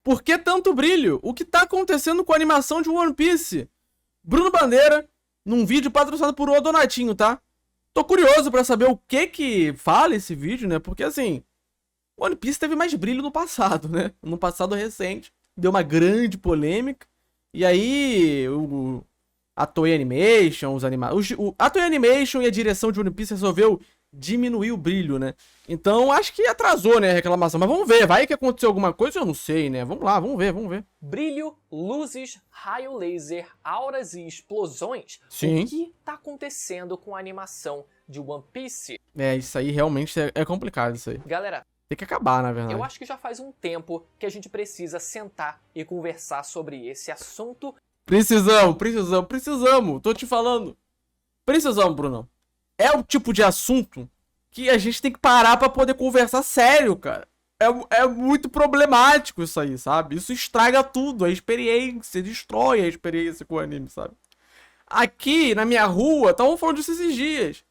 Por que tanto brilho? O que tá acontecendo com a animação de One Piece? Bruno Bandeira, num vídeo patrocinado por O Donatinho, tá? Tô curioso pra saber o que fala esse vídeo, né? Porque, assim, One Piece teve mais brilho no passado, né? No passado recente. Deu uma grande polêmica. E aí, a Toei Animation, a Toei Animation e a direção de One Piece resolveu diminuir o brilho, né? Então, acho que atrasou, né, a reclamação. Mas vamos ver, vai que aconteceu alguma coisa, eu não sei, né? Vamos lá, vamos ver. Brilho, luzes, raio laser, auras e explosões. Sim. O que tá acontecendo com a animação de One Piece? Isso aí realmente é complicado, isso aí. Galera, tem que acabar, na verdade. eu acho que já faz um tempo que a gente precisa sentar e conversar sobre esse assunto. Precisamos, tô te falando. Precisamos, Bruno. É o tipo de assunto que a gente tem que parar pra poder conversar sério, cara. É muito problemático isso aí, sabe? Isso estraga tudo, a experiência, destrói a experiência com o anime, sabe? Aqui, na minha rua, estavam falando disso esses dias.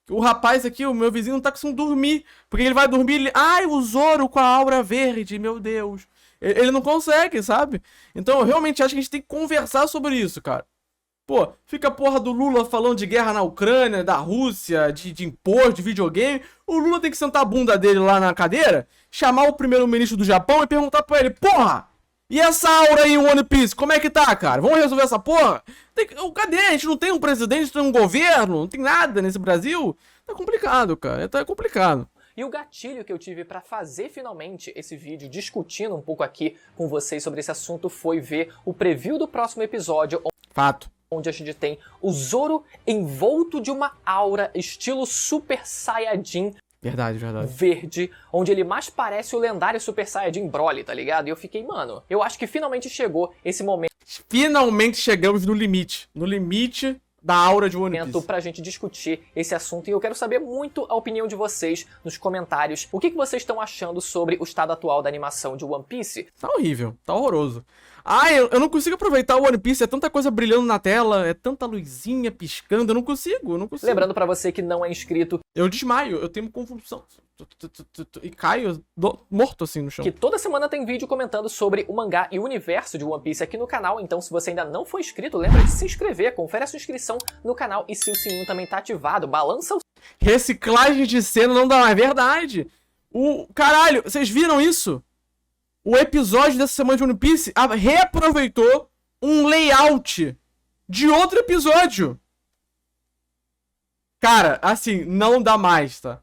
O rapaz aqui, o meu vizinho, não tá conseguindo dormir. Porque ele vai dormir, ai, o Zoro com a aura verde, meu Deus. Ele não consegue, sabe? Então eu realmente acho que a gente tem que conversar sobre isso, cara. Pô, fica a porra do Lula falando de guerra na Ucrânia, da Rússia, de imposto, de videogame. O Lula tem que sentar a bunda dele lá na cadeira, chamar o primeiro-ministro do Japão e perguntar pra ele, porra, e essa aura aí em One Piece, como é que tá, cara? Vamos resolver essa porra? Cadê? A gente não tem um presidente, não tem um governo, não tem nada nesse Brasil. Tá complicado, cara, tá complicado. E o gatilho que eu tive pra fazer finalmente esse vídeo discutindo um pouco aqui com vocês sobre esse assunto foi ver o preview do próximo episódio. Fato. Onde a gente tem o Zoro envolto de uma aura estilo Super Saiyajin. Verdade. Verde, onde ele mais parece o lendário Super Saiyajin Broly, tá ligado? E eu fiquei, mano, eu acho que finalmente chegou esse momento. Finalmente chegamos no limite da aura de One Piece. Pra gente discutir esse assunto, e eu quero saber muito a opinião de vocês nos comentários. O que vocês estão achando sobre o estado atual da animação de One Piece? Tá horrível, tá horroroso. Eu não consigo aproveitar o One Piece, é tanta coisa brilhando na tela, é tanta luzinha piscando, eu não consigo. Lembrando pra você que não é inscrito, eu desmaio, eu tenho convulsão e caio morto assim no chão. Que toda semana tem vídeo comentando sobre o mangá e o universo de One Piece aqui no canal, então se você ainda não for inscrito, lembra de se inscrever, confere a sua inscrição no canal e se o sininho também tá ativado, balança o... Reciclagem de cena não dá mais, verdade. Caralho, vocês viram isso? O episódio dessa semana de One Piece reaproveitou um layout de outro episódio. Cara, assim, não dá mais, tá?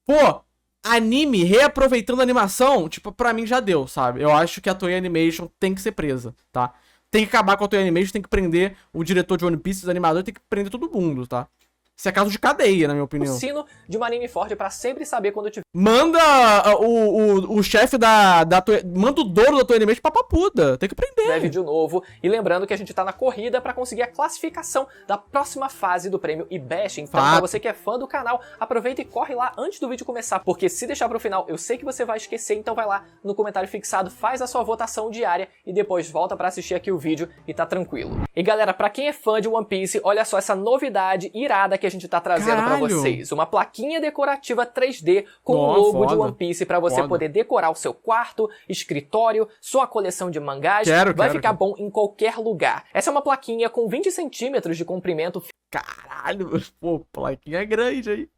Pô, anime reaproveitando a animação, tipo, pra mim já deu, sabe? Eu acho que a Toei Animation tem que ser presa, tá? Tem que acabar com a Toei Animation, tem que prender o diretor de One Piece, os animadores, tem que prender todo mundo, tá? Isso é caso de cadeia, na minha opinião. O sino de uma anime forte pra sempre saber quando tiver. Manda o chefe da Toei, manda o dono da Toei Animation pra papuda. Tem que prender. Vídeo novo. E lembrando que a gente tá na corrida pra conseguir a classificação da próxima fase do prêmio IBEST. Então, pra você que é fã do canal, aproveita e corre lá antes do vídeo começar. Porque se deixar pro final, eu sei que você vai esquecer. Então vai lá no comentário fixado, faz a sua votação diária e depois volta pra assistir aqui o vídeo e tá tranquilo. E galera, pra quem é fã de One Piece, olha só essa novidade irada que a gente tá trazendo pra vocês. Uma plaquinha decorativa 3D com o logo de One Piece pra você poder decorar o seu quarto, escritório, sua coleção de mangás. Vai ficar bom em qualquer lugar. Essa é uma plaquinha com 20 centímetros de comprimento. Caralho, pô, plaquinha é grande aí.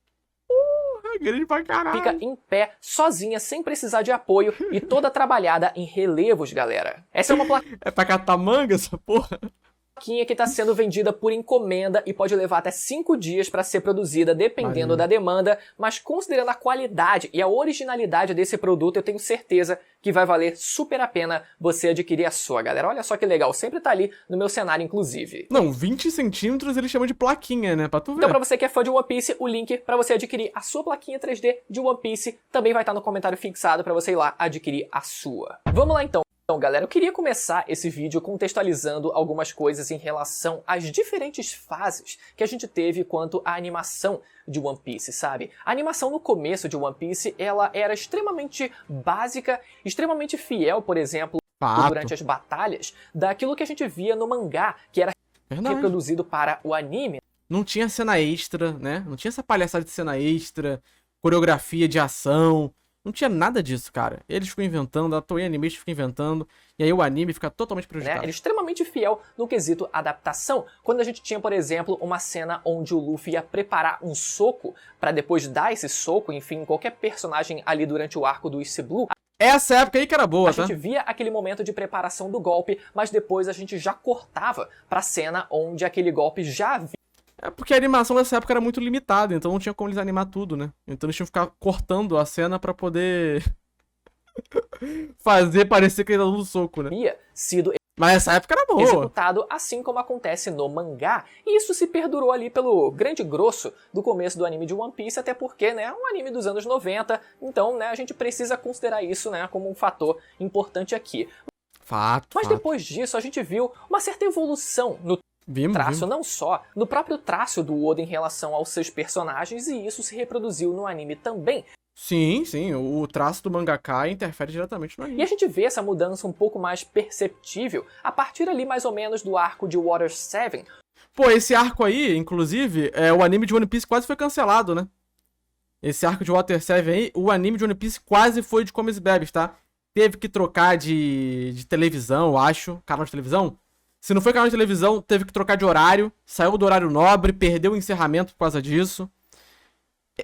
É grande pra caralho. Fica em pé, sozinha, sem precisar de apoio e toda trabalhada em relevos, galera. Essa é uma plaquinha... É pra catar manga essa porra? Plaquinha que está sendo vendida por encomenda e pode levar até 5 dias para ser produzida, dependendo da demanda, mas considerando a qualidade e a originalidade desse produto, eu tenho certeza que vai valer super a pena você adquirir a sua, galera. Olha só que legal, sempre tá ali no meu cenário, inclusive. Não, 20 centímetros eles chamam de plaquinha, né? Pra tu ver. Então, pra você que é fã de One Piece, o link pra você adquirir a sua plaquinha 3D de One Piece também vai estar no comentário fixado pra você ir lá adquirir a sua. Vamos lá, então. Então, galera, eu queria começar esse vídeo contextualizando algumas coisas em relação às diferentes fases que a gente teve quanto à animação de One Piece, sabe? A animação no começo de One Piece, ela era extremamente básica, extremamente fiel, por exemplo, durante as batalhas, daquilo que a gente via no mangá, que era reproduzido para o anime. Não tinha cena extra, né? Não tinha essa palhaçada de cena extra, coreografia de ação. Não tinha nada disso, cara. Eles ficam inventando, a Toei Animation fica inventando, e aí o anime fica totalmente prejudicado. Ele é extremamente fiel no quesito adaptação. Quando a gente tinha, por exemplo, uma cena onde o Luffy ia preparar um soco pra depois dar esse soco, enfim, em qualquer personagem ali durante o arco do East Blue, essa época aí que era boa, a tá? gente via aquele momento de preparação do golpe, mas depois a gente já cortava pra cena onde aquele golpe já havia. É porque a animação dessa época era muito limitada, então não tinha como eles animar tudo, né? Então eles tinham que ficar cortando a cena pra poder fazer parecer que ele tá dando soco, né? Sido Mas essa época era boa. executado assim como acontece no mangá. E isso se perdurou ali pelo grande grosso do começo do anime de One Piece, até porque, né, é um anime dos anos 90, então, né, a gente precisa considerar isso, né, como um fator importante aqui. Mas depois disso, a gente viu uma certa evolução no traço, não só no próprio traço do Oda em relação aos seus personagens, e isso se reproduziu no anime também. Sim, o traço do mangaka interfere diretamente no anime. E a gente vê essa mudança um pouco mais perceptível a partir ali mais ou menos do arco de Water 7. Pô, esse arco aí, inclusive, o anime de One Piece quase foi cancelado, né? Esse arco de Water 7 aí, o anime de One Piece quase foi de Comes e Bebes, tá? Teve que trocar de televisão, eu acho, canal de televisão. Se não foi canal de televisão, teve que trocar de horário, saiu do horário nobre, perdeu o encerramento por causa disso.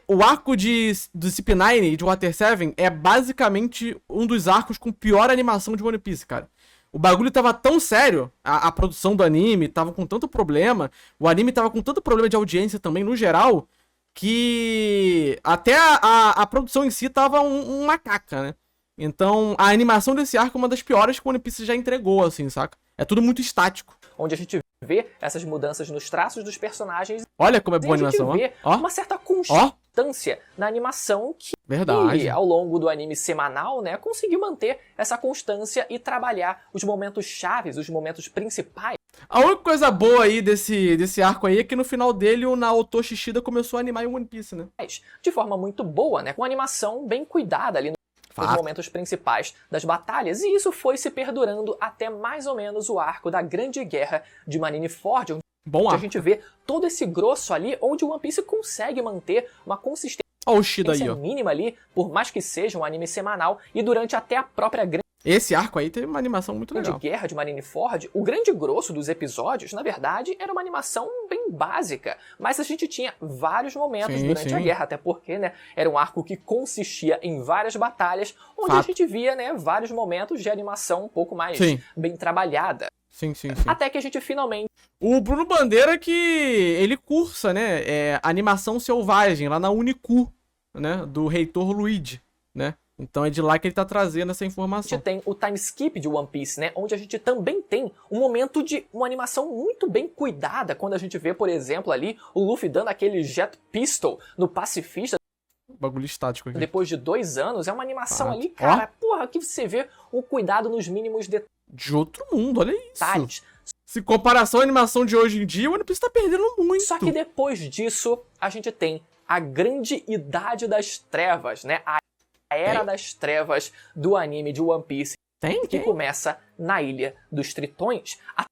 O arco do CP9 e de Water 7 é basicamente um dos arcos com pior animação de One Piece, cara. O bagulho tava tão sério, a produção do anime tava com tanto problema, o anime tava com tanto problema de audiência também, no geral, que até a produção em si tava uma caca, né? Então, a animação desse arco é uma das piores que o One Piece já entregou, assim, saca? É tudo muito estático. Onde a gente vê essas mudanças nos traços dos personagens. Olha como é boa a animação, ó. A gente vê uma certa constância na animação que, ao longo do anime semanal, né, conseguiu manter essa constância e trabalhar os momentos chaves, os momentos principais. A única coisa boa aí desse arco aí é que no final dele o Naoto Shishida começou a animar em One Piece, né? De forma muito boa, né, com animação bem cuidada ali nos momentos principais das batalhas, e isso foi se perdurando até mais ou menos o arco da Grande Guerra de Marineford, onde a gente vê todo esse grosso ali, onde o One Piece consegue manter uma consistência mínima ali, por mais que seja um anime semanal, e durante até a própria Grande Esse arco aí teve uma animação muito legal. Guerra de Marineford, o grande grosso dos episódios, na verdade, era uma animação bem básica, mas a gente tinha vários momentos durante a guerra, até porque, né, era um arco que consistia em várias batalhas, onde a gente via, né, vários momentos de animação um pouco mais bem trabalhada. Sim. Até que a gente finalmente... O Bruno Bandeira que ele cursa, né, animação selvagem, lá na Unicu, né, do reitor Luigi, né? Então é de lá que ele tá trazendo essa informação. A gente tem o time skip de One Piece, né? Onde a gente também tem um momento de uma animação muito bem cuidada, quando a gente vê, por exemplo, ali o Luffy dando aquele Jet Pistol no pacifista. Bagulho estático aqui. Depois de 2 anos, é uma animação ali, cara, porra, que você vê o cuidado nos mínimos detalhes. De outro mundo, olha isso. Se comparação à animação de hoje em dia, o One Piece tá perdendo muito. Só que depois disso, a gente tem a grande idade das trevas, né? A Era das Trevas do anime de One Piece, que começa na Ilha dos Tritões. A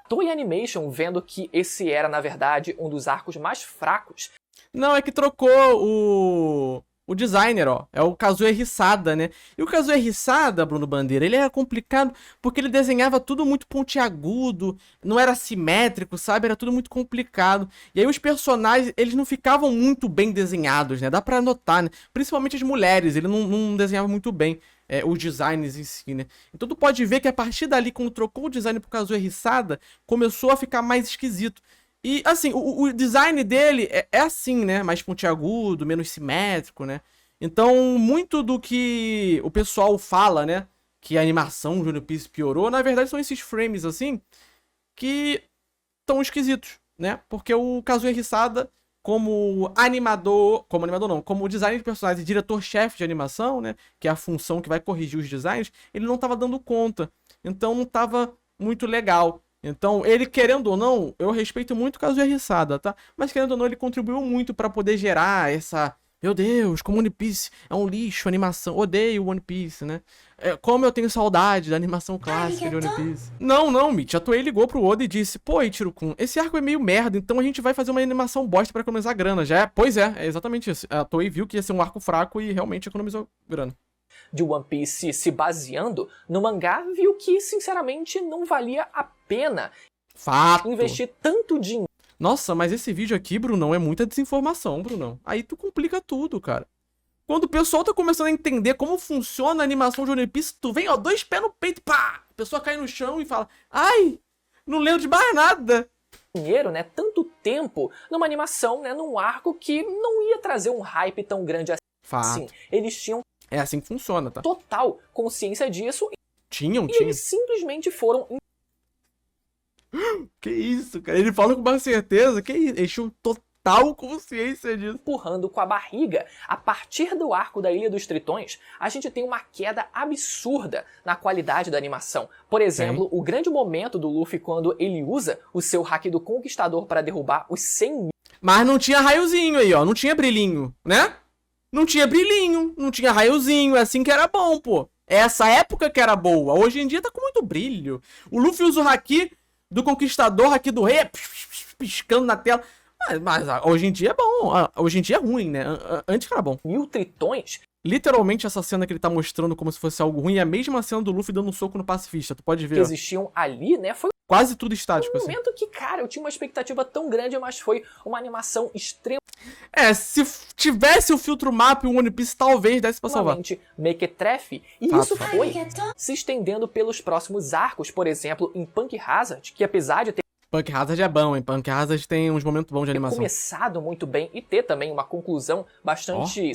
Toei Animation, vendo que esse era, na verdade, um dos arcos mais fracos. Não, é que trocou o designer, ó. É o Kazuya Hisada, né? E o Kazuya Hisada, Bruno Bandeira, ele era complicado porque ele desenhava tudo muito pontiagudo, não era simétrico, sabe? Era tudo muito complicado. E aí os personagens, eles não ficavam muito bem desenhados, né? Dá pra notar, né? Principalmente as mulheres, ele não desenhava muito bem os designs em si, né? Então tu pode ver que a partir dali, quando trocou o design pro Kazuya Hisada, começou a ficar mais esquisito. E, assim, o design dele é assim, né? Mais pontiagudo, menos simétrico, né? Então, muito do que o pessoal fala, né? Que a animação de One Piece piorou, na verdade são esses frames, assim, que estão esquisitos, né? Porque o Kazuya Hisada, como designer de personagens e diretor-chefe de animação, né? Que é a função que vai corrigir os designs, ele não tava dando conta. Então, não tava muito legal. Então, ele, querendo ou não, eu respeito muito o Kazuya Hisada, tá? Mas, querendo ou não, ele contribuiu muito pra poder gerar Meu Deus, como One Piece é um lixo, animação. Odeio One Piece, né? Como eu tenho saudade da animação clássica de One Piece. Não, Mitch. A Toei ligou pro Oda e disse: pô, Ichiro-kun, esse arco é meio merda, então a gente vai fazer uma animação bosta pra economizar grana. Pois é exatamente isso. A Toei viu que ia ser um arco fraco e realmente economizou grana. De One Piece se baseando no mangá, viu que, sinceramente, não valia a pena Fato. investir tanto dinheiro. Nossa, mas esse vídeo aqui, Brunão, é muita desinformação, Brunão. Aí tu complica tudo, cara. Quando o pessoal tá começando a entender como funciona a animação de One Piece, tu vem, ó, 2 pés no peito, pá! A pessoa cai no chão e fala: ai, não lembro de mais nada. Né, tanto tempo numa animação, né, num arco que não ia trazer um hype tão grande assim. Fato. Eles tinham É assim que funciona, tá? total consciência disso Tinham. eles simplesmente foram Que isso, cara? Ele fala com mais certeza. Que isso? Eles tinham total consciência disso. empurrando com a barriga. A partir do arco da Ilha dos Tritões, a gente tem uma queda absurda na qualidade da animação. Por exemplo, o grande momento do Luffy quando ele usa o seu Haki do Conquistador para derrubar os 100 mil. Mas não tinha raiozinho aí, ó. Não tinha brilhinho, né? Não tinha brilhinho, não tinha raiozinho. É assim que era bom, pô. É essa época que era boa. Hoje em dia tá com muito brilho. O Luffy usa o Haki do Conquistador, Haki do Rei, piscando na tela. Mas hoje em dia é bom. Hoje em dia é ruim, né? Antes era bom. 1000 tritões. Literalmente essa cena que ele tá mostrando como se fosse algo ruim é a mesma cena do Luffy dando um soco no pacifista. Tu pode ver. Que existiam ali, né? Foi quase tudo estático, um assim. momento que, cara, eu tinha uma expectativa tão grande, mas foi uma animação extremamente Se tivesse o filtro map e o One Piece, talvez desse pra salvar. mequetrefe, e Fato. isso foi se estendendo pelos próximos arcos, por exemplo, em Punk Hazard, que apesar de ter Punk Hazard é bom, hein? Punk Hazard tem uns momentos bons de animação. começado muito bem e ter também uma conclusão bastante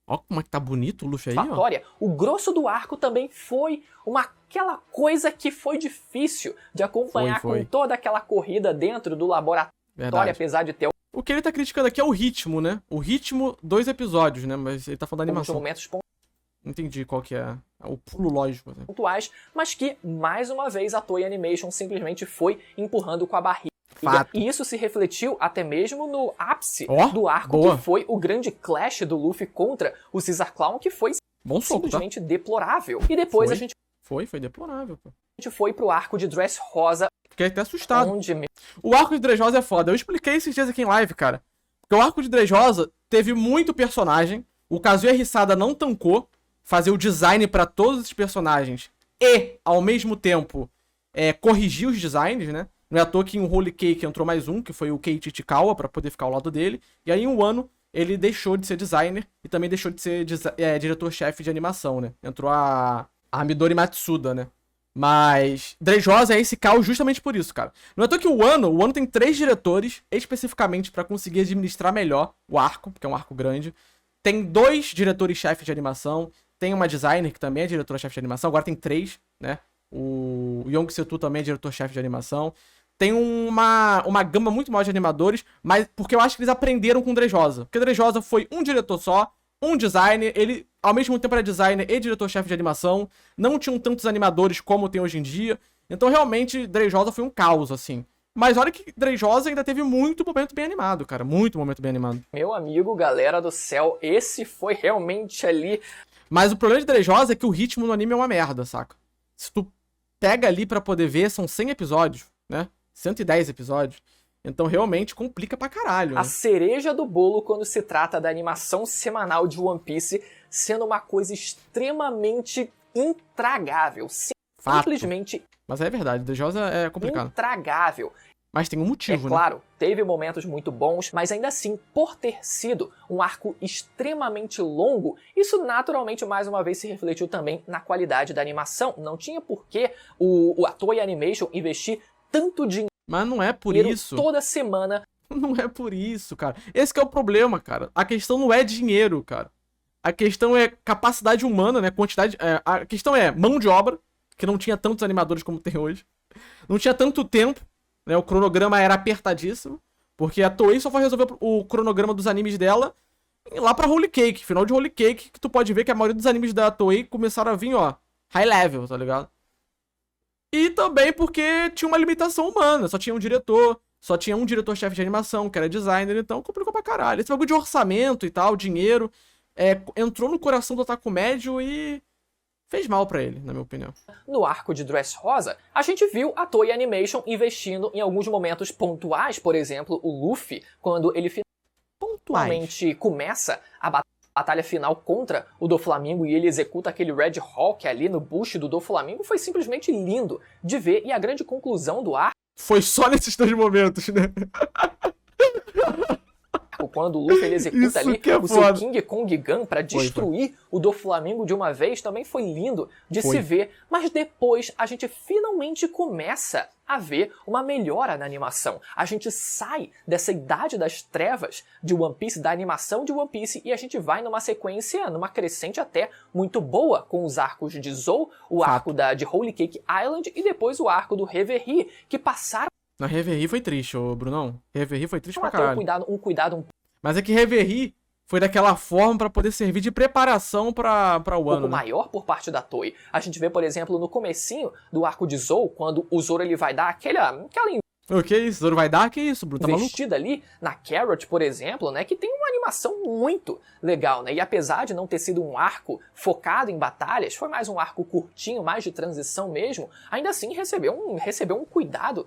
Ó como é que tá bonito o Luffy aí, ó. satisfatória, o grosso do arco também foi aquela coisa que foi difícil de acompanhar Foi. com toda aquela corrida dentro do laboratório, Verdade. apesar de ter O que ele tá criticando aqui é o ritmo, né? O ritmo, 2 episódios, né? Mas ele tá falando da alguns animação. momentos Não entendi qual que é o pulo lógico. Assim. pontuais, mas que, mais uma vez, a Toei Animation simplesmente foi empurrando com a barriga. Fato. E isso se refletiu até mesmo no ápice Ó, do arco, boa. que foi o grande clash do Luffy contra o Caesar Clown, que foi Bom soco, tá? simplesmente deplorável. E depois Foi. a gente Foi deplorável, pô. foi pro arco de Dressrosa, Fiquei até assustado. onde O arco de Dressrosa é foda. Eu expliquei esses dias aqui em live, cara. Porque o arco de Dressrosa teve muito personagem. O Kazuya Hisada não tancou fazer o design pra todos esses personagens e, ao mesmo tempo, corrigir os designs, né? Não é à toa que em Holy Cake entrou mais um, que foi o Keiichi Chikawa, pra poder ficar ao lado dele. E aí, em Wano, ele deixou de ser designer e também deixou de ser diretor-chefe de animação, né? Entrou a Midori Matsuda, né? Mas Dressrosa é esse caos justamente por isso, cara. Não é à toa que o Wano tem 3 diretores, especificamente pra conseguir administrar melhor o arco, porque é um arco grande. Tem 2 diretores-chefes de animação, tem uma designer que também é diretora-chefe de animação, agora tem 3, né? O Yong Setu também é diretor-chefe de animação. Tem uma gama muito maior de animadores, mas porque eu acho que eles aprenderam com Dressrosa. Porque Dressrosa foi um diretor só, um designer, ele ao mesmo tempo era designer e diretor-chefe de animação, não tinham tantos animadores como tem hoje em dia, então realmente Dressrosa foi um caos, assim. Mas olha que Dressrosa ainda teve muito momento bem animado, cara, muito momento bem animado. meu amigo, galera do céu, esse foi realmente ali. Mas o problema de Dressrosa é que o ritmo no anime é uma merda, saca? Se tu pega ali pra poder ver, são 100 episódios, né? 110 episódios. Então realmente complica pra caralho, né? A cereja do bolo quando se trata da animação semanal de One Piece sendo uma coisa extremamente intragável. Fato. Simplesmente Mas é verdade, Dressrosa é complicado. intragável. Mas tem um motivo, É né? claro, teve momentos muito bons, mas ainda assim, por ter sido um arco extremamente longo, isso naturalmente mais uma vez se refletiu também na qualidade da animação. Não tinha por que a Toei Animation investir tanto dinheiro Mas não é por isso. toda semana. Não é por isso, cara. Esse que é o problema, cara. A questão não é dinheiro, cara. A questão é capacidade humana, né? Quantidade. A questão é mão de obra, que não tinha tantos animadores como tem hoje. Não tinha tanto tempo, né? O cronograma era apertadíssimo. Porque a Toei só foi resolver o cronograma dos animes dela lá pra Holy Cake. Final de Holy Cake, que tu pode ver que a maioria dos animes da Toei começaram a vir, ó, high level, tá ligado? E também porque tinha uma limitação humana. Só tinha um diretor, só tinha um diretor-chefe de animação, que era designer, então complicou pra caralho. Esse bagulho de orçamento e tal, dinheiro, entrou no coração do otaku médio e fez mal pra ele, na minha opinião. No arco de Dressrosa, a gente viu a Toei Animation investindo em alguns momentos pontuais, por exemplo, o Luffy, quando ele finalmente começa a batalha final contra o Doflamingo e ele executa aquele Red Hawk ali no bush do Doflamingo, foi simplesmente lindo de ver, e a grande conclusão do arco foi só nesses 2 momentos, né? Quando o Luffy ele executa Isso ali é o seu King Kong Gun pra destruir o Doflamingo de uma vez, também foi lindo de se ver. Mas depois a gente finalmente começa a ver uma melhora na animação. A gente sai dessa idade das trevas de One Piece, da animação de One Piece, e a gente vai numa sequência, numa crescente até muito boa, com os arcos de Zou, o arco de Holy Cake Island e depois o arco do Reverie, que passaram... Na Reverie foi triste, ô Brunão. Reverie foi triste pra caralho. Um cuidado Mas é que Reverie foi daquela forma pra poder servir de preparação pra o ano, né? maior por parte da Toei. A gente vê, por exemplo, no comecinho do arco de Zou, quando o Zoro ele vai dar aquela O que isso? Zoro vai dar? Que isso, Bruno? Tá maluco? investida ali na Carrot, por exemplo, né, que tem uma animação muito legal, né? E apesar de não ter sido um arco focado em batalhas, foi mais um arco curtinho, mais de transição mesmo, ainda assim recebeu um cuidado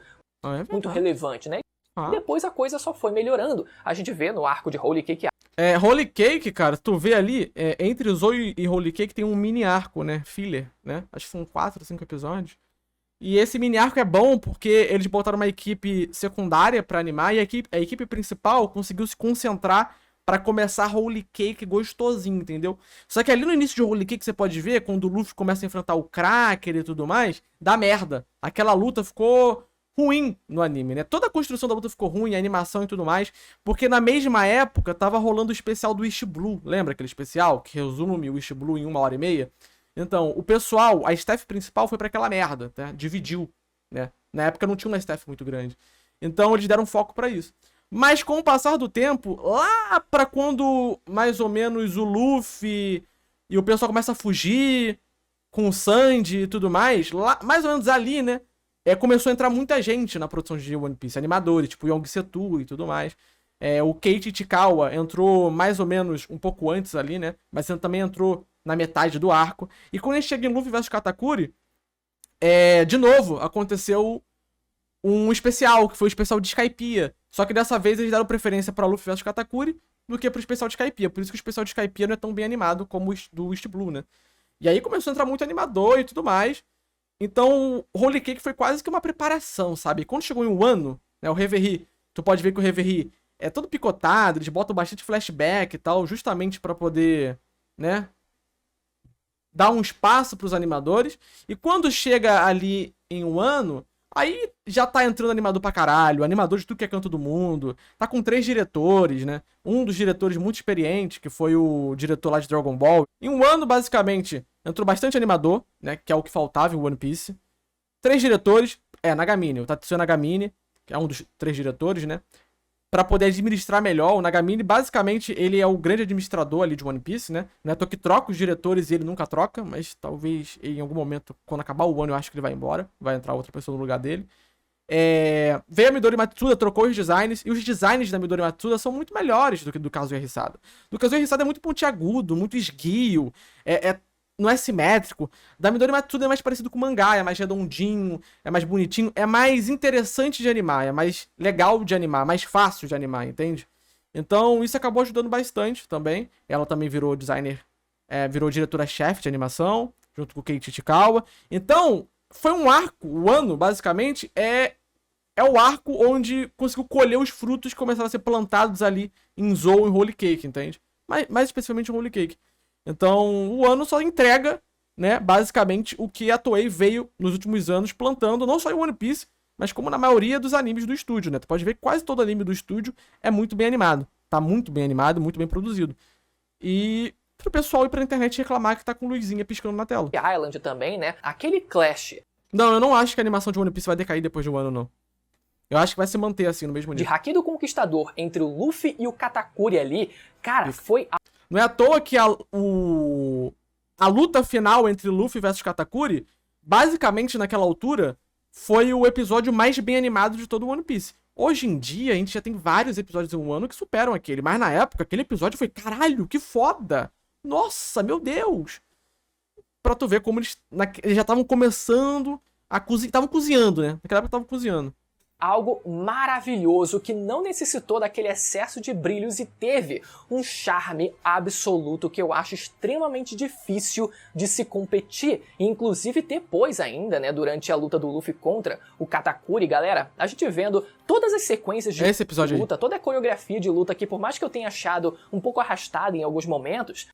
muito relevante, né? E depois a coisa só foi melhorando. A gente vê no arco de Holy Cake... Holy Cake, cara, tu vê ali, entre Zou e Holy Cake tem um mini arco, né? Filler, né? Acho que são 4 ou 5 episódios. E esse mini arco é bom porque eles botaram uma equipe secundária pra animar e a equipe principal conseguiu se concentrar pra começar Holy Cake gostosinho, entendeu? Só que ali no início de Holy Cake você pode ver, quando o Luffy começa a enfrentar o Cracker e tudo mais, dá merda. Aquela luta ficou ruim no anime, né? Toda a construção da luta ficou ruim, a animação e tudo mais, porque na mesma época tava rolando o especial do East Blue, lembra aquele especial que resume o East Blue em 1h30? Então, o pessoal, a staff principal foi pra aquela merda, tá? Dividiu, né? Na época não tinha uma staff muito grande. Então eles deram foco pra isso. Mas com o passar do tempo, lá pra quando mais ou menos o Luffy e o pessoal começa a fugir com o Sandy e tudo mais, lá, mais ou menos ali, né? Começou a entrar muita gente na produção de One Piece, animadores, tipo Yong Setu e tudo mais. O Keiichi Ichikawa entrou mais ou menos um pouco antes ali, né? Mas ele também entrou na metade do arco. E quando a gente chega em Luffy vs Katakuri, de novo, aconteceu um especial, que foi o especial de Skypiea. Só que dessa vez eles deram preferência pra Luffy vs Katakuri do que pro especial de Skypiea. Por isso que o especial de Skypiea não é tão bem animado como o do East Blue, né? E aí começou a entrar muito animador e tudo mais. Então, o Holy Cake foi quase que uma preparação, sabe? Quando chegou em um ano, né, o Reverie, tu pode ver que o Reverie é todo picotado, eles botam bastante flashback e tal, justamente pra poder, né, dar um espaço pros animadores. E quando chega ali em um ano, aí já tá entrando animador pra caralho, animador de tudo que é canto do mundo, tá com 3 diretores, né? Um dos diretores muito experiente, que foi o diretor lá de Dragon Ball. Em um ano, basicamente, entrou bastante animador, né? Que é o que faltava em One Piece. 3 diretores, Nagamine, o Tatsuya Nagamine, que é um dos 3 diretores, né? Pra poder administrar melhor. O Nagamine, basicamente, ele é o grande administrador ali de One Piece, né? Não é à toa que troca os diretores e ele nunca troca, mas talvez em algum momento, quando acabar o ano, eu acho que ele vai embora. Vai entrar outra pessoa no lugar dele. Veio a Midori Matsuda, trocou os designs, e os designs da Midori Matsuda são muito melhores do que do Kazuya Hisada. Do Kazuya Hisada é muito pontiagudo, muito esguio, não é simétrico. Da Midori Matsuda é mais parecido com o mangá, é mais redondinho, é mais bonitinho, é mais interessante de animar, é mais legal de animar, mais fácil de animar, entende? Então isso acabou ajudando bastante também. Ela também virou designer, virou diretora-chefe de animação, junto com o Keiichi Ichikawa. Então, foi um arco, o ano, basicamente, é o arco onde conseguiu colher os frutos que começaram a ser plantados ali em Zou e Holy Cake, entende? Mais especificamente em Holy Cake. Então, o ano só entrega, né, basicamente, o que a Toei veio nos últimos anos plantando, não só em One Piece, mas como na maioria dos animes do estúdio, né? Tu pode ver que quase todo anime do estúdio é muito bem animado. Tá muito bem animado, muito bem produzido. E pro pessoal ir pra internet reclamar que tá com luzinha piscando na tela. Island também, né? Aquele clash. Não, eu não acho que a animação de One Piece vai decair depois de um ano, não. Eu acho que vai se manter assim, no mesmo nível. De Haki do Conquistador entre o Luffy e o Katakuri ali, cara, foi... Não é à toa que a luta final entre Luffy versus Katakuri, basicamente naquela altura, foi o episódio mais bem animado de todo o One Piece. Hoje em dia, a gente já tem vários episódios em um ano que superam aquele. Mas na época, aquele episódio foi, caralho, que foda! Nossa, meu Deus! Pra tu ver como eles já estavam começando a cozinhar. Estavam cozinhando, né? Naquela época estavam cozinhando. Algo maravilhoso que não necessitou daquele excesso de brilhos e teve um charme absoluto que eu acho extremamente difícil de se competir. Inclusive depois ainda, né, durante a luta do Luffy contra o Katakuri, galera, a gente vendo todas as sequências de luta, toda a coreografia de luta que por mais que eu tenha achado um pouco arrastada em alguns momentos...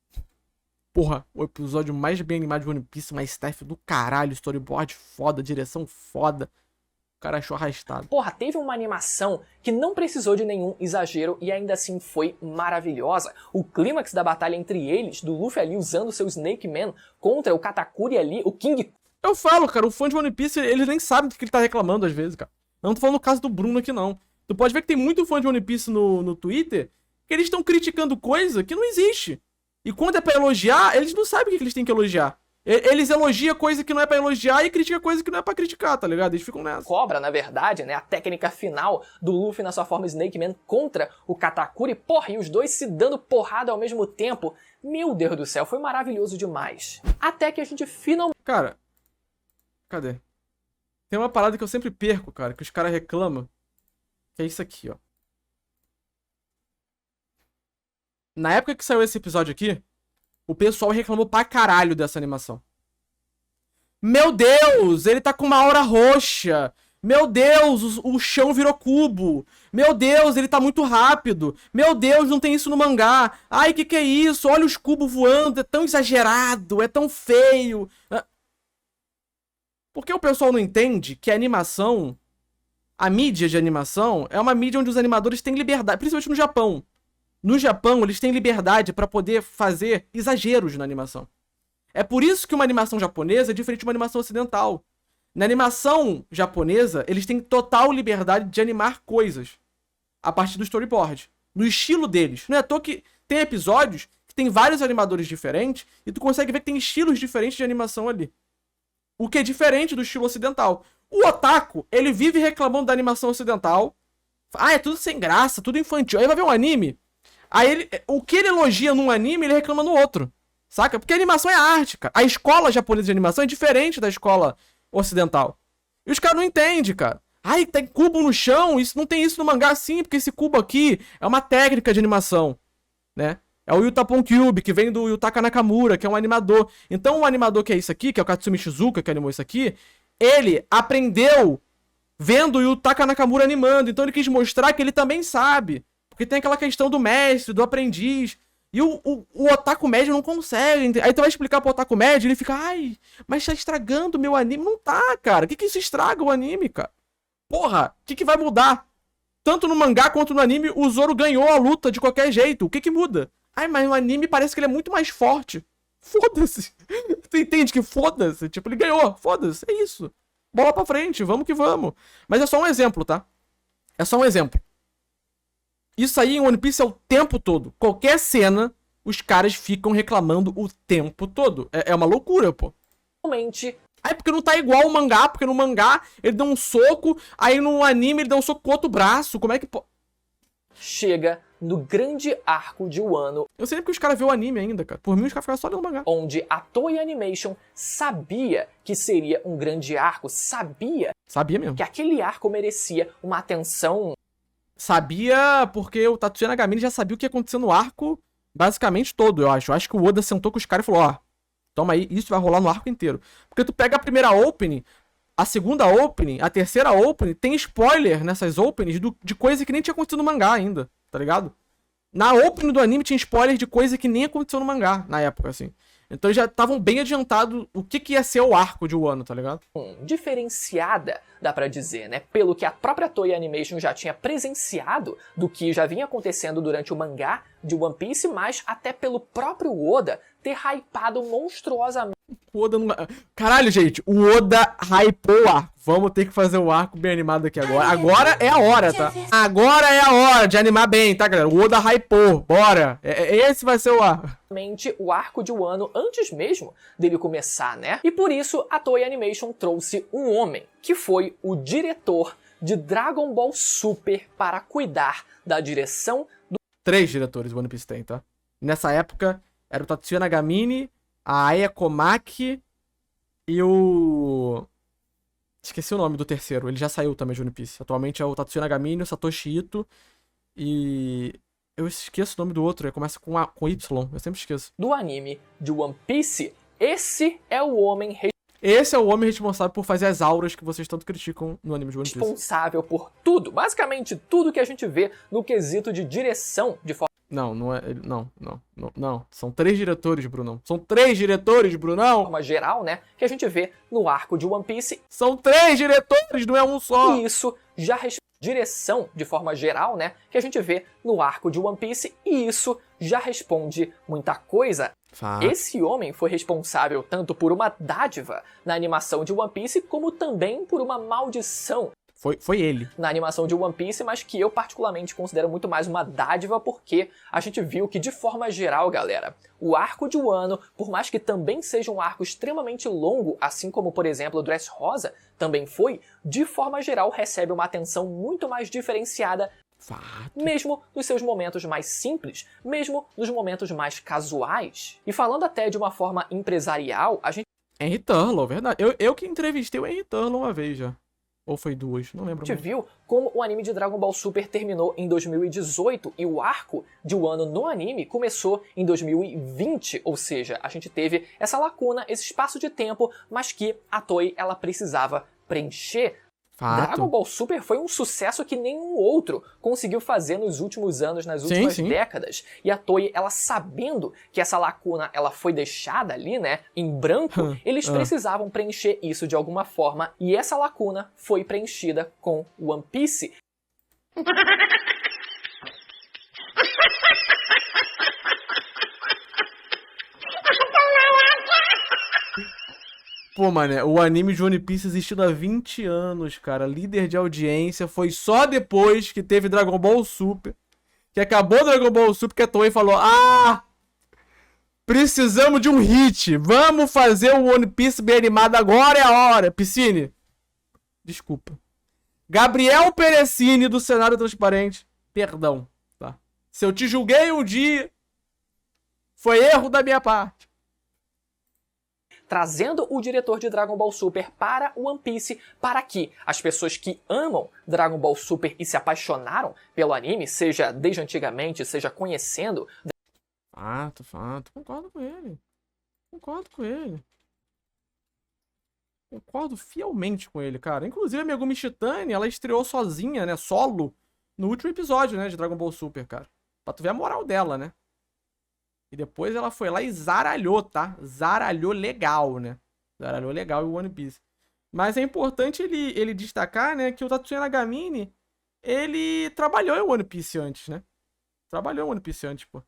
Porra, o episódio mais bem animado de One Piece, uma staff do caralho, storyboard foda, direção foda. O cara achou arrastado. Porra, teve uma animação que não precisou de nenhum exagero e ainda assim foi maravilhosa. O clímax da batalha entre eles, do Luffy ali usando seu Snake Man contra o Katakuri ali, o King... Eu falo, cara, o fã de One Piece, ele nem sabe do que ele tá reclamando às vezes, cara. Eu não tô falando no caso do Bruno aqui, não. Tu pode ver que tem muito fã de One Piece no Twitter que eles estão criticando coisa que não existe. E quando é pra elogiar, eles não sabem o que eles têm que elogiar. Eles elogiam coisa que não é pra elogiar e criticam coisa que não é pra criticar, tá ligado? Eles ficam nessa. Cobra, na verdade, né, a técnica final do Luffy na sua forma Snake Man contra o Katakuri. Porra, e os dois se dando porrada ao mesmo tempo. Meu Deus do céu, foi maravilhoso demais. Até que a gente finalmente... Cara, cadê? Tem uma parada que eu sempre perco, cara, que os caras reclamam. Que é isso aqui, ó. Na época que saiu esse episódio aqui, o pessoal reclamou pra caralho dessa animação. Meu Deus, ele tá com uma aura roxa. Meu Deus, o chão virou cubo. Meu Deus, ele tá muito rápido. Meu Deus, não tem isso no mangá. Ai, que é isso? Olha os cubos voando, é tão exagerado, é tão feio. Porque o pessoal não entende que a animação, a mídia de animação, é uma mídia onde os animadores têm liberdade, principalmente no Japão. No Japão, eles têm liberdade para poder fazer exageros na animação. É por isso que uma animação japonesa é diferente de uma animação ocidental. Na animação japonesa, eles têm total liberdade de animar coisas a partir do storyboard, no estilo deles. Não é à toa que tem episódios que tem vários animadores diferentes e tu consegue ver que tem estilos diferentes de animação ali. O que é diferente do estilo ocidental. O otaku, ele vive reclamando da animação ocidental. Ah, é tudo sem graça, tudo infantil. Aí vai ver um anime... Aí o que ele elogia num anime, ele reclama no outro. Saca? Porque a animação é arte, cara. A escola japonesa de animação é diferente da escola ocidental. E os caras não entendem, cara. Ai, tem cubo no chão, isso não tem isso no mangá sim, porque esse cubo aqui é uma técnica de animação, né? É o Yutapon Cube, que vem do Yutaka Nakamura, que é um animador. Então o animador que é isso aqui, que é o Katsumi Shizuka, que animou isso aqui, ele aprendeu vendo o Yutaka Nakamura animando. Então ele quis mostrar que ele também sabe. Porque tem aquela questão do mestre, do aprendiz. E o otaku médio não consegue. Aí tu vai explicar pro otaku médio, ele fica... Ai, mas tá estragando o meu anime. Não tá, cara. O que isso estraga o anime, cara? Porra, o que vai mudar? Tanto no mangá quanto no anime, o Zoro ganhou a luta de qualquer jeito. O que muda? Ai, mas no anime parece que ele é muito mais forte. Foda-se. Tu entende que foda-se? Tipo, ele ganhou. Foda-se. É isso. Bola pra frente. Vamos que vamos. Mas é só um exemplo, tá? É só um exemplo. Isso aí em One Piece é o tempo todo. Qualquer cena, os caras ficam reclamando o tempo todo. É uma loucura, pô. Realmente. Aí porque não tá igual o mangá, porque no mangá ele dá um soco, aí no anime ele dá um soco com o outro braço. Como é que pô? Chega no grande arco de Wano. Eu sei nem porque os caras vê o anime ainda, cara. Por mim os caras ficaram só lendo o mangá. Onde a Toei Animation sabia que seria um grande arco, sabia Mesmo. que aquele arco merecia uma atenção. Sabia porque o Tatsuya Nagamine já sabia o que ia acontecer no arco basicamente todo, eu acho. Eu acho que o Oda sentou com os caras e falou, ó, toma aí, isso vai rolar no arco inteiro. Porque tu pega a primeira opening, a segunda opening, a terceira opening, tem spoiler nessas openings de coisa que nem tinha acontecido no mangá ainda, tá ligado? Na opening do anime tinha spoiler de coisa que nem aconteceu no mangá, na época, assim. Então eles já estavam bem adiantados o que ia ser o arco de Wano, tá ligado? Diferenciada, dá pra dizer, né? Pelo que a própria Toei Animation já tinha presenciado do que já vinha acontecendo durante o mangá de One Piece, mas até pelo próprio Oda ter hypado monstruosamente. O Oda não... Caralho, gente, o Oda hypou o arco. Vamos ter que fazer o arco bem animado aqui agora. Agora é a hora, tá? Agora é a hora de animar bem, tá, galera? O Oda hypou, bora. Esse vai ser o arco. O arco de Wano antes mesmo dele começar, né? E por isso a Toei Animation trouxe um homem, que foi o diretor de Dragon Ball Super para cuidar da direção do... 3 diretores o One Piece tem, tá? Nessa época, era o Tatsuya Nagamine, a Aya Komaki e o... Esqueci o nome do terceiro, ele já saiu também de One Piece. Atualmente é o Tatsuya Nagamine, o Satoshi Ito e... Eu esqueço o nome do outro, começa com Y, eu sempre esqueço. do anime de One Piece. Esse é o homem Esse é o homem responsável por fazer as auras que vocês tanto criticam no anime de One Piece. responsável por tudo, basicamente tudo que a gente vê no quesito de direção de Não é. Não. São 3 diretores, Brunão. São 3 diretores, Brunão! forma geral, né, que a gente vê no arco de One Piece. São 3 diretores, não é um só! E isso já direção de forma geral, né, que a gente vê no arco de One Piece, e isso já responde muita coisa. Fato. Esse homem foi responsável tanto por uma dádiva na animação de One Piece, como também por uma maldição Foi ele. na animação de One Piece, mas que eu particularmente considero muito mais uma dádiva, porque a gente viu que, de forma geral, galera, o arco de Wano, por mais que também seja um arco extremamente longo, assim como, por exemplo, o Dressrosa também foi, de forma geral recebe uma atenção muito mais diferenciada, Fato. mesmo nos seus momentos mais simples, mesmo nos momentos mais casuais. E falando até de uma forma empresarial, a gente Henry Turlow, verdade. Eu que entrevistei o Henry Turlow uma vez já. Ou foi 2, não lembro muito. viu como o anime de Dragon Ball Super terminou em 2018 e o arco de Wano no anime começou em 2020, ou seja, a gente teve essa lacuna, esse espaço de tempo, mas que a Toei ela precisava preencher. Dragon Fato. Ball Super foi um sucesso que nenhum outro conseguiu fazer nos últimos anos, nas últimas sim. décadas. E a Toei, ela sabendo que essa lacuna ela foi deixada ali, né, em branco, eles precisavam preencher isso de alguma forma. E essa lacuna foi preenchida com One Piece. Pô, mané, o anime de One Piece existiu há 20 anos, cara. Líder de audiência. Foi só depois que teve Dragon Ball Super. Que acabou Dragon Ball Super que a Toei falou: Ah! Precisamos de um hit. Vamos fazer o One Piece bem animado. Agora é a hora. Piscine. Desculpa. Gabriel Perecini, do Cenário Transparente. Perdão, tá? Se eu te julguei um dia, foi erro da minha parte. Trazendo o diretor de Dragon Ball Super para One Piece, para que as pessoas que amam Dragon Ball Super e se apaixonaram pelo anime, seja desde antigamente, seja conhecendo... Fato. Concordo com ele. Concordo fielmente com ele, cara. Inclusive, a Megumi Shitani, ela estreou sozinha, né, solo, no último episódio, né, de Dragon Ball Super, cara. Pra tu ver a moral dela, né. E depois ela foi lá e zaralhou, tá? Zaralhou legal, né? Zaralhou legal o One Piece. Mas é importante ele destacar, né, que o Tatsuya Nagamine, ele trabalhou em One Piece antes, né? Trabalhou em One Piece antes, pô.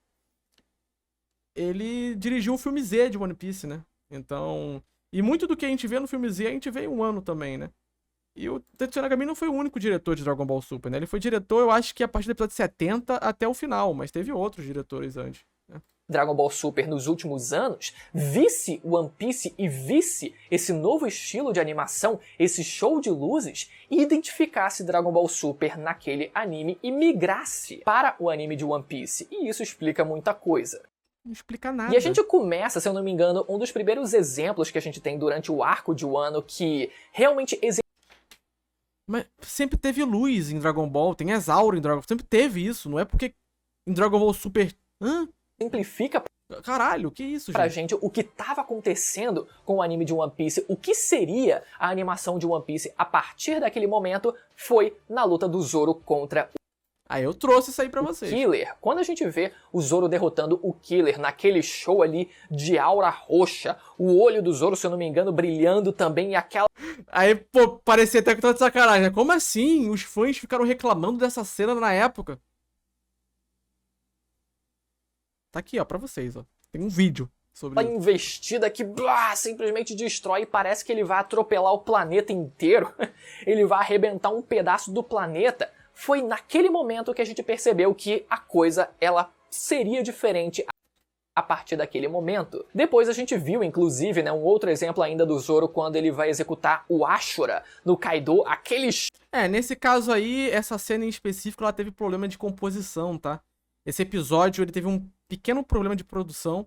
Ele dirigiu o filme Z de One Piece, né? Então... E muito do que a gente vê no filme Z, a gente vê em um ano também, né? E o Tatsuya Nagamine não foi o único diretor de Dragon Ball Super, né? Ele foi diretor, eu acho que a partir do episódio 70 até o final, mas teve outros diretores antes, né? Dragon Ball Super nos últimos anos, visse One Piece e visse esse novo estilo de animação, esse show de luzes, e identificasse Dragon Ball Super naquele anime e migrasse para o anime de One Piece. E isso explica muita coisa. Não explica nada. E a gente começa, se eu não me engano, um dos primeiros exemplos que a gente tem durante o arco de Wano que realmente Mas sempre teve luz em Dragon Ball, tem Exauro em Dragon Ball, sempre teve isso, não é porque em Dragon Ball Super... exemplifica Caralho, que isso, pra gente? gente o que estava acontecendo com o anime de One Piece, o que seria a animação de One Piece a partir daquele momento, foi na luta do Zoro contra Aí eu trouxe isso aí pra vocês. Killer. Quando a gente vê o Zoro derrotando o Killer naquele show ali de aura roxa, o olho do Zoro, se eu não me engano, brilhando também, e aquela... Aí, pô, parecia até que eu tô de sacanagem. Como assim? Os fãs ficaram reclamando dessa cena na época. Tá aqui, ó, pra vocês, ó. Tem um vídeo sobre isso. investida que simplesmente destrói e parece que ele vai atropelar o planeta inteiro. Ele vai arrebentar um pedaço do planeta. Foi naquele momento que a gente percebeu que a coisa, ela seria diferente. a partir daquele momento. Depois a gente viu, inclusive, né, um outro exemplo ainda do Zoro quando ele vai executar o Ashura no Kaido, aqueles... Nesse caso aí, essa cena em específico, ela teve problema de composição, tá? Esse episódio, ele teve um pequeno problema de produção,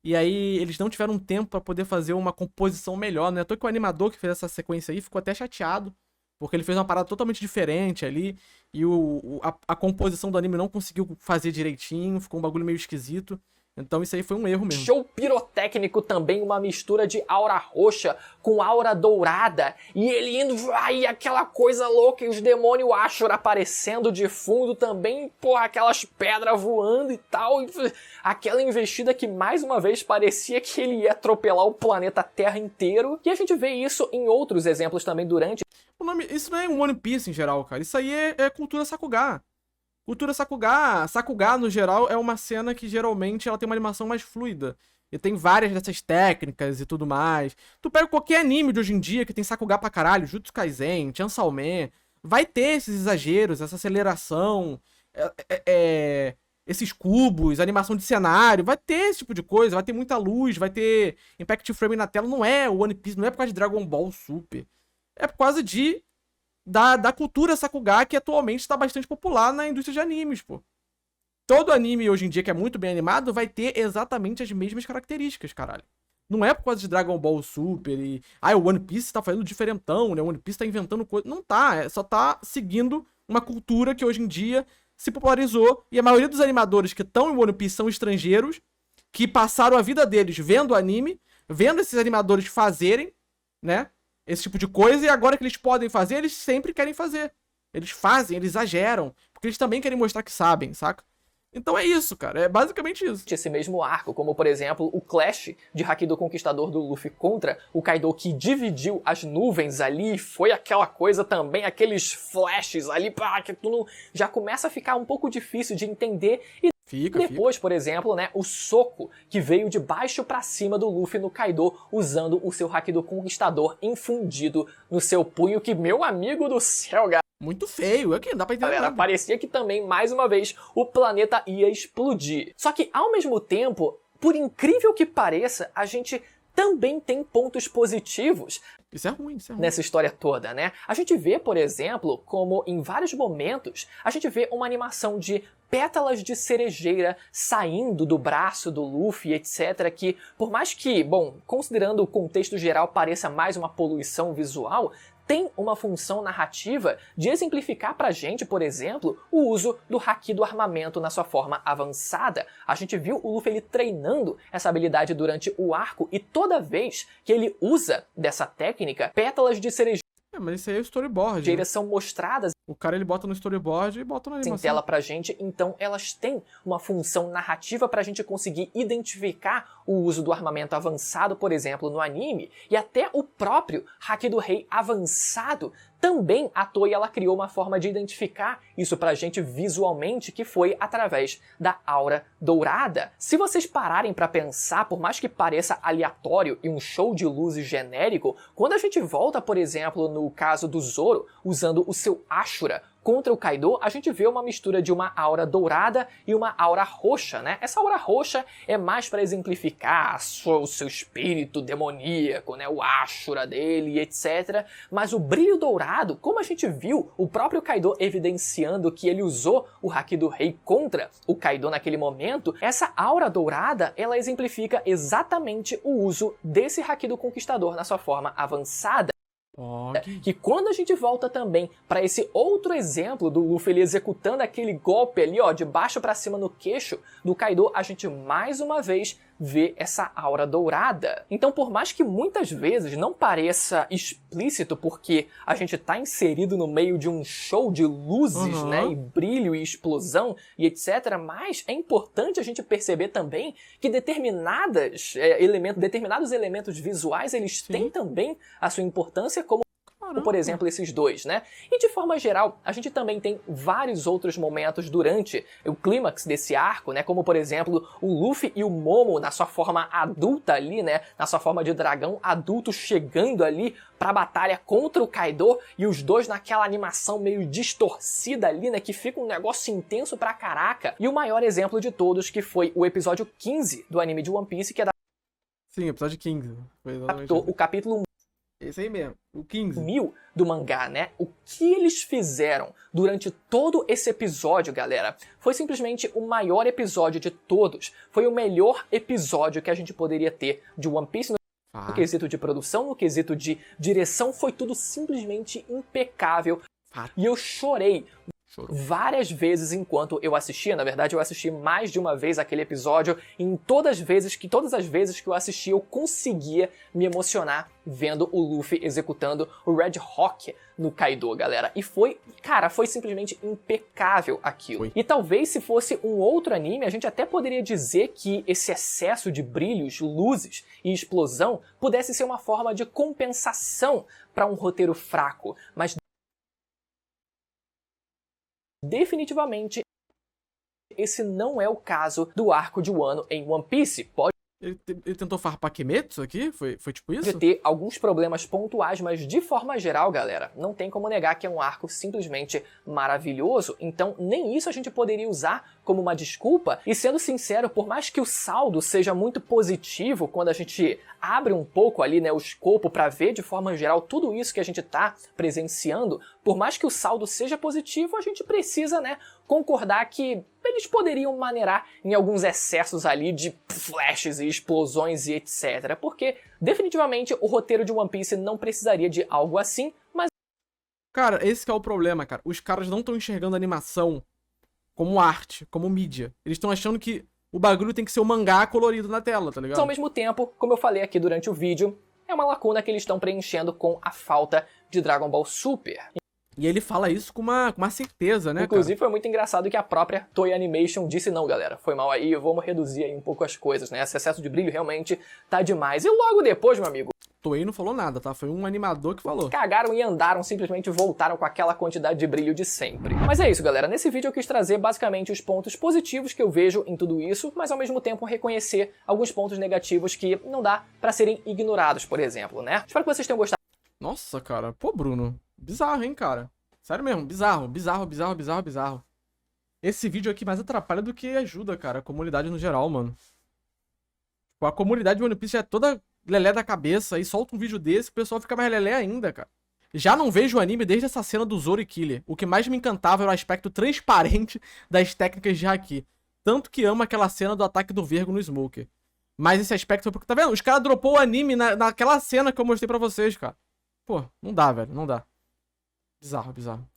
e aí eles não tiveram tempo pra poder fazer uma composição melhor, né? Tô que o animador que fez essa sequência aí ficou até chateado, porque ele fez uma parada totalmente diferente ali, e a composição do anime não conseguiu fazer direitinho, ficou um bagulho meio esquisito. Então isso aí foi um erro mesmo. Show pirotécnico também, uma mistura de aura roxa com aura dourada. E ele indo, aí aquela coisa louca, e os demônios Ashura aparecendo de fundo também. Porra, aquelas pedras voando e tal. E aquela investida que mais uma vez parecia que ele ia atropelar o planeta Terra inteiro. E a gente vê isso em outros exemplos também durante... Isso não é um One Piece em geral, cara. Isso aí é cultura Sakuga. Cultura Sakuga, no geral, é uma cena que geralmente ela tem uma animação mais fluida. E tem várias dessas técnicas e tudo mais. Tu pega qualquer anime de hoje em dia que tem Sakuga pra caralho, Jutsu Kaisen, Chainsaw Man, vai ter esses exageros, essa aceleração, esses cubos, animação de cenário, vai ter esse tipo de coisa, vai ter muita luz, vai ter impact frame na tela. Não é o One Piece, não é por causa de Dragon Ball Super. É por causa da cultura Sakuga, que atualmente está bastante popular na indústria de animes, pô. Todo anime hoje em dia que é muito bem animado vai ter exatamente as mesmas características, caralho. Não é por causa de Dragon Ball Super e... o One Piece tá fazendo diferentão, né? O One Piece tá inventando coisa... Não tá, só tá seguindo uma cultura que hoje em dia se popularizou, e a maioria dos animadores que estão em One Piece são estrangeiros, que passaram a vida deles vendo anime, vendo esses animadores fazerem, né? Esse tipo de coisa, e agora que eles podem fazer, eles sempre querem fazer. Eles fazem, eles exageram, porque eles também querem mostrar que sabem, saca? Então é isso, cara, é basicamente isso. Esse mesmo arco, como por exemplo o clash de Haki do Conquistador do Luffy contra o Kaido, que dividiu as nuvens ali, foi aquela coisa também, aqueles flashes ali, pá, que tudo já começa a ficar um pouco difícil de entender. E depois, por exemplo, né, o soco que veio de baixo pra cima do Luffy no Kaido, usando o seu Haki do Conquistador infundido no seu punho, que, meu amigo do céu, galera, muito feio, é que não dá pra entender galera, nada. parecia que também, mais uma vez, o planeta ia explodir. Só que, ao mesmo tempo, por incrível que pareça, a gente também tem pontos positivos. Isso é ruim. Nessa história toda, né? A gente vê, por exemplo, como em vários momentos, a gente vê uma animação de pétalas de cerejeira saindo do braço do Luffy, etc, que, por mais que, bom, considerando o contexto geral pareça mais uma poluição visual, tem uma função narrativa de exemplificar pra gente, por exemplo, o uso do Haki do armamento na sua forma avançada. A gente viu o Luffy ele treinando essa habilidade durante o arco, e toda vez que ele usa dessa técnica, pétalas de cerejeira mas isso aí é o storyboard, né? São mostradas. O cara ele bota no storyboard e bota na animação. Em tela pra gente, então elas têm uma função narrativa pra gente conseguir identificar o uso do armamento avançado, por exemplo, no anime, e até o próprio Haki do Rei avançado também a Toei ela criou uma forma de identificar isso pra gente visualmente, que foi através da aura dourada. Se vocês pararem pra pensar, por mais que pareça aleatório e um show de luzes genérico, quando a gente volta, por exemplo, no caso do Zoro, usando o seu Ashura contra o Kaido, a gente vê uma mistura de uma aura dourada e uma aura roxa, né? Essa aura roxa é mais para exemplificar o seu espírito demoníaco, né? O Ashura dele, etc. Mas o brilho dourado, como a gente viu o próprio Kaido evidenciando que ele usou o Haki do Rei contra o Kaido naquele momento, essa aura dourada, ela exemplifica exatamente o uso desse Haki do Conquistador na sua forma avançada. Que quando a gente volta também para esse outro exemplo do Luffy ele executando aquele golpe ali, ó, de baixo para cima no queixo do Kaido, a gente mais uma vez vê essa aura dourada. Então, por mais que muitas vezes não pareça explícito, porque a gente tá inserido no meio de um show de luzes, né, e brilho e explosão e etc, mas é importante a gente perceber também que determinados elementos visuais, eles têm também a sua importância, como Como, por exemplo, esses dois, né? E de forma geral, a gente também tem vários outros momentos durante o clímax desse arco, né? Como, por exemplo, o Luffy e o Momo na sua forma adulta ali, né? Na sua forma de dragão adulto chegando ali pra batalha contra o Kaido e os dois naquela animação meio distorcida ali, né? Que fica um negócio intenso pra caraca. E o maior exemplo de todos que foi o episódio 15 do anime de One Piece, que é Sim, episódio 15. Foi exatamente o capítulo esse aí mesmo, o 15. 1000 do mangá, né? O que eles fizeram durante todo esse episódio, galera, foi simplesmente o maior episódio de todos. Foi o melhor episódio que a gente poderia ter de One Piece no quesito de produção, no quesito de direção, foi tudo simplesmente impecável. E eu chorei várias vezes enquanto eu assistia. Na verdade, eu assisti mais de uma vez aquele episódio, e em todas as vezes que eu assisti, eu conseguia me emocionar vendo o Luffy executando o Red Hawk no Kaido, galera. E foi, cara, foi simplesmente impecável aquilo. E talvez se fosse um outro anime, a gente até poderia dizer que esse excesso de brilhos, luzes e explosão pudesse ser uma forma de compensação para um roteiro fraco, mas definitivamente, esse não é o caso do arco de Wano em One Piece. Ele tentou farpar Kimetsu aqui? Foi tipo isso? Pode ter alguns problemas pontuais, mas de forma geral, galera, não tem como negar que é um arco simplesmente maravilhoso, então nem isso a gente poderia usar como uma desculpa. E sendo sincero, por mais que o saldo seja muito positivo, quando a gente abre um pouco ali, né, o escopo para ver de forma geral tudo isso que a gente tá presenciando, por mais que o saldo seja positivo, a gente precisa, né, concordar que eles poderiam maneirar em alguns excessos ali de flashes e explosões e etc. Porque, definitivamente, o roteiro de One Piece não precisaria de algo assim, mas... Cara, esse que é o problema, cara. Os caras não estão enxergando a animação como arte, como mídia. Eles estão achando que o bagulho tem que ser um mangá colorido na tela, tá ligado? Ao mesmo tempo, como eu falei aqui durante o vídeo, é uma lacuna que eles estão preenchendo com a falta de Dragon Ball Super. E ele fala isso com uma certeza, né, Inclusive, cara? foi muito engraçado que a própria Toei Animation disse, não, galera, foi mal aí, vamos reduzir aí um pouco as coisas, né? Esse excesso de brilho realmente tá demais. E logo depois, meu amigo, Toei não falou nada, tá? Foi um animador que falou. Cagaram e andaram, simplesmente voltaram com aquela quantidade de brilho de sempre. Mas é isso, galera. Nesse vídeo eu quis trazer basicamente os pontos positivos que eu vejo em tudo isso, mas ao mesmo tempo reconhecer alguns pontos negativos que não dá pra serem ignorados, por exemplo, né? Espero que vocês tenham gostado. Nossa, cara. Pô, Bruno. Bizarro, hein, cara? Sério mesmo, bizarro, bizarro, bizarro, bizarro, bizarro. Esse vídeo aqui mais atrapalha do que ajuda, cara, a comunidade no geral, mano. Tipo, a comunidade de One Piece é toda lelé da cabeça, e solta um vídeo desse, o pessoal fica mais lelé ainda, cara. Já não vejo o anime desde essa cena do Zoro e Killer. O que mais me encantava era o aspecto transparente das técnicas de Haki. Tanto que amo aquela cena do ataque do Vergo no Smoker. Mas esse aspecto foi porque, tá vendo? Os caras dropou o anime naquela cena que eu mostrei pra vocês, cara. Pô, não dá, velho, não dá. Bizarro, bizarro.